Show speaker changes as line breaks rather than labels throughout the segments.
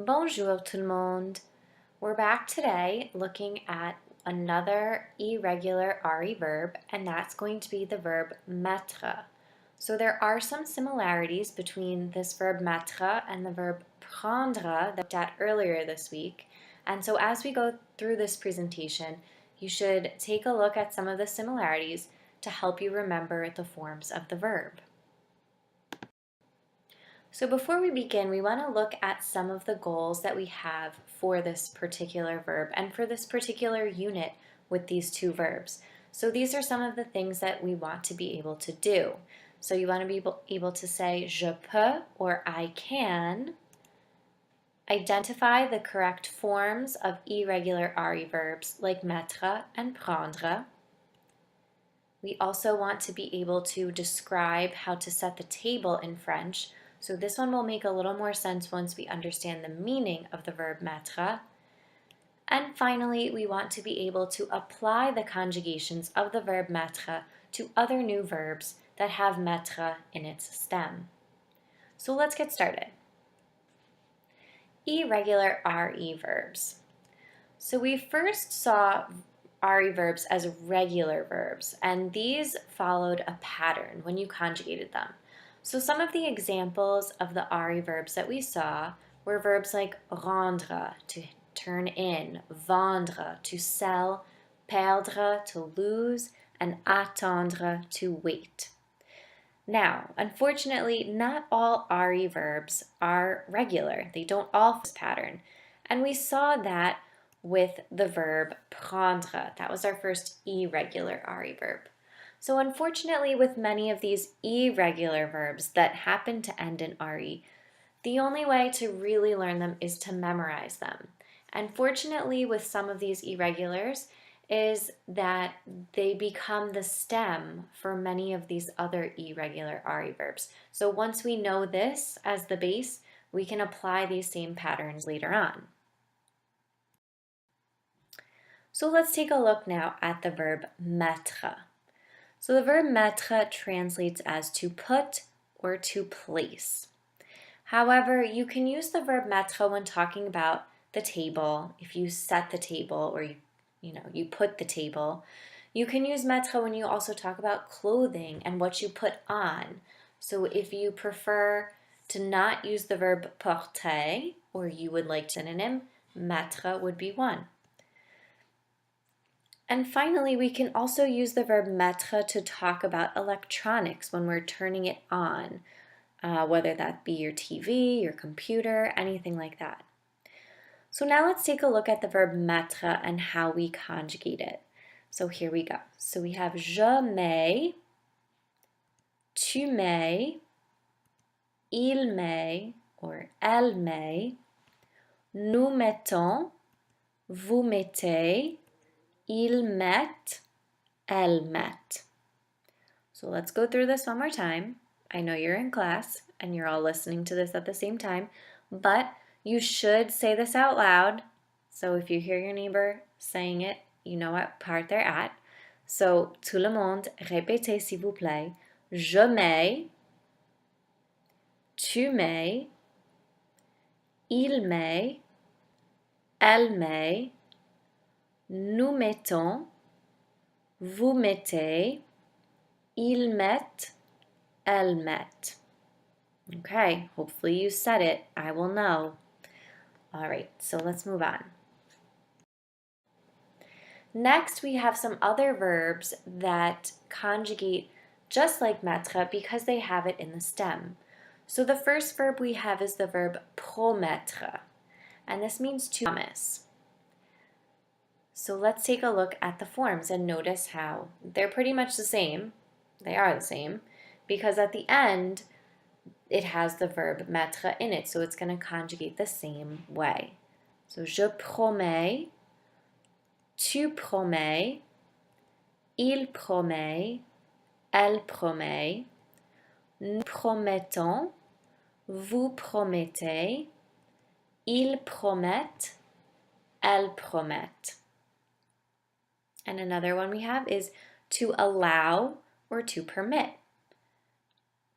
Bonjour tout le monde. We're back today looking at another irregular RE verb, and that's going to be the verb mettre. So there are some similarities between this verb mettre and the verb prendre that we looked at earlier this week. And so as we go through this presentation, you should take a look at some of the similarities to help you remember the forms of the verb. So before we begin, we want to look at some of the goals that we have for this particular verb and for this particular unit with these two verbs. So these are some of the things that we want to be able to do. So you want to be able to say je peux or I can, identify the correct forms of irregular RE verbs like mettre and prendre. We also want to be able to describe how to set the table in French. So this one will make a little more sense once we understand the meaning of the verb mettre. And finally, we want to be able to apply the conjugations of the verb mettre to other new verbs that have mettre in its stem. So let's get started. Irregular RE verbs. So we first saw RE verbs as regular verbs, and these followed a pattern when you conjugated them. So some of the examples of the RE verbs that we saw were verbs like rendre, to turn in, vendre, to sell, perdre, to lose, and attendre, to wait. Now, unfortunately, not all RE verbs are regular. They don't all follow this pattern. And we saw that with the verb prendre. That was our first irregular RE verb. So unfortunately, with many of these irregular verbs that happen to end in RE, the only way to really learn them is to memorize them. And fortunately, with some of these irregulars, is that they become the stem for many of these other irregular RE verbs. So once we know this as the base, we can apply these same patterns later on. So let's take a look now at the verb mettre. So the verb mettre translates as to put or to place. However, you can use the verb mettre when talking about the table. If you set the table or you put the table. You can use mettre when you also talk about clothing and what you put on. So if you prefer to not use the verb porter, or you would like synonym, mettre would be one. And finally, we can also use the verb mettre to talk about electronics when we're turning it on, whether that be your TV, your computer, anything like that. So now let's take a look at the verb mettre and how we conjugate it. So here we go. So we have je mets, tu mets, il met, or elle met, nous mettons, vous mettez, ils mettent, elles mettent. So let's go through this one more time. I know you're in class and you're all listening to this at the same time, but you should say this out loud. So if you hear your neighbor saying it, you know what part they're at. So tout le monde, répétez s'il vous plaît. Je mets, tu mets, il met, elle met, nous mettons, vous mettez, ils mettent, elles mettent. Okay, hopefully you said it. I will know. All right, so let's move on. Next, we have some other verbs that conjugate just like mettre because they have it in the stem. So the first verb we have is the verb promettre, and this means to promise. So let's take a look at the forms and notice how they're pretty much the same. They are the same because at the end, it has the verb mettre in it, so it's going to conjugate the same way. So je promets, tu promets, il promet, elle promet, nous promettons, vous promettez, ils promettent, elles promettent. And another one we have is to allow or to permit.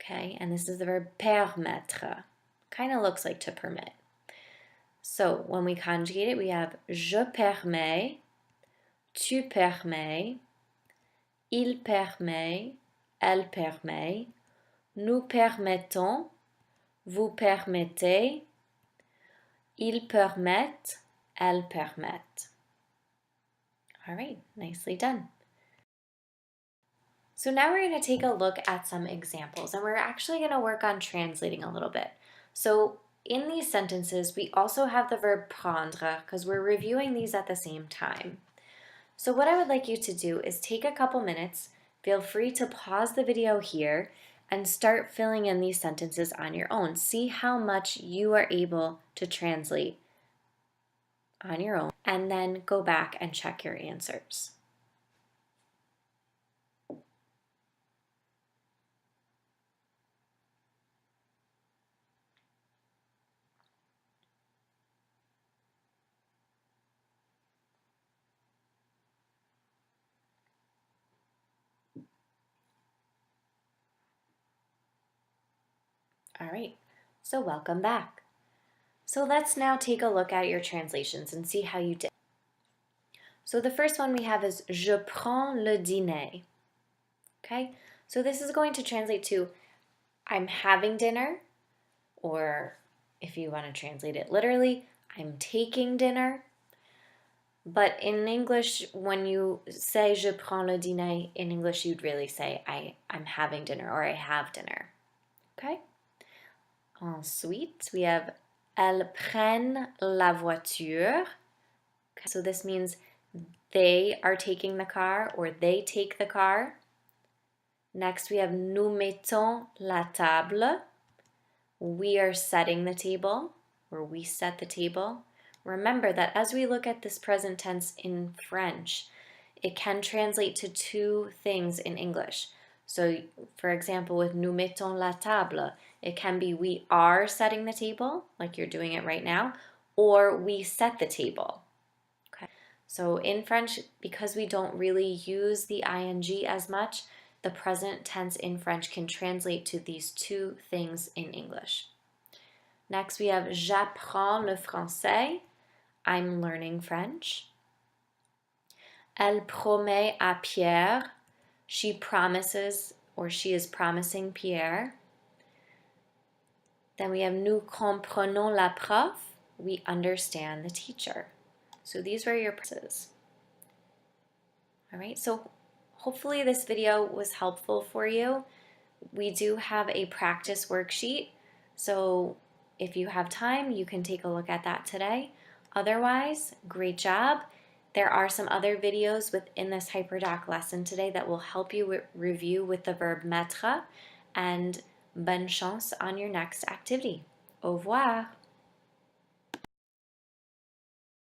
Okay, and this is the verb permettre. Kind of looks like to permit. So when we conjugate it, we have je permets, tu permets, il permet, elle permet, nous permettons, vous permettez, ils permettent, elles permettent. All right, nicely done. So now we're going to take a look at some examples, and we're actually going to work on translating a little bit. So in these sentences, we also have the verb prendre because we're reviewing these at the same time. So what I would like you to do is take a couple minutes, feel free to pause the video here, and start filling in these sentences on your own. See how much you are able to translate on your own, and then go back and check your answers. All right, so welcome back. So let's now take a look at your translations and see how you did. So the first one we have is je prends le dîner. Okay, so this is going to translate to I'm having dinner, or if you want to translate it literally, I'm taking dinner. But in English, when you say je prends le dîner, in English you'd really say I'm having dinner or I have dinner. Okay? Ensuite, we have elles prennent la voiture. Okay, so this means they are taking the car or they take the car. Next, we have nous mettons la table. We are setting the table, or we set the table. Remember that as we look at this present tense in French, it can translate to two things in English. So, for example, with nous mettons la table, it can be we are setting the table, like you're doing it right now, or we set the table. Okay. So in French, because we don't really use the ing as much, the present tense in French can translate to these two things in English. Next, we have j'apprends le français. I'm learning French. Elle promet à Pierre. She promises, or she is promising Pierre. Then we have nous comprenons la prof. We understand the teacher. So these were your practices. All right, so hopefully this video was helpful for you. We do have a practice worksheet, so if you have time, you can take a look at that today. Otherwise, great job. There are some other videos within this HyperDoc lesson today that will help you review with the verb mettre, and bonne chance on your next activity. Au revoir.